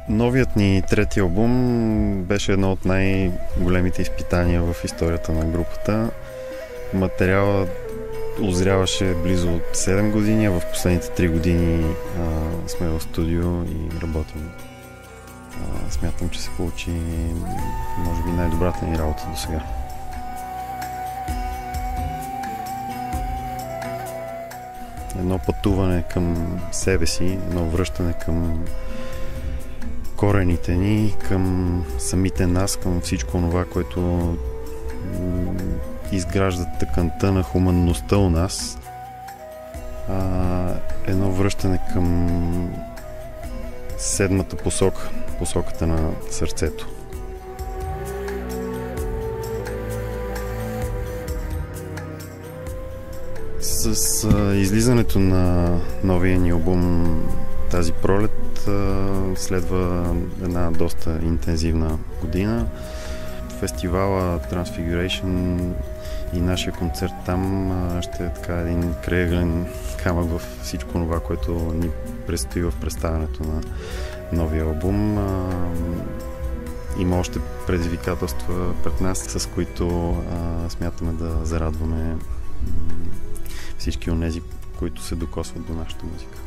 Новият ни трети албум беше едно от най-големите изпитания в историята на групата. Материалът озряваше близо от 7 години, а в последните 3 години сме в студио и работим. Смятам, че се получи може би най-добрата ни работа до сега. Едно пътуване към себе си, едно връщане към корените ни, към самите нас, към всичко това, което изгражда тъканта на хуманността у нас. Едно връщане към седмата посока, посоката на сърцето. С излизането на новия ни албум тази пролет следва една доста интензивна година. Фестивала Transfiguration и нашия концерт там ще е така един крайъгълен камък в всичко това, което ни предстои в представянето на новия албум. Има още предизвикателства пред нас, с които смятаме да зарадваме всички онези, които се докосват до нашата музика.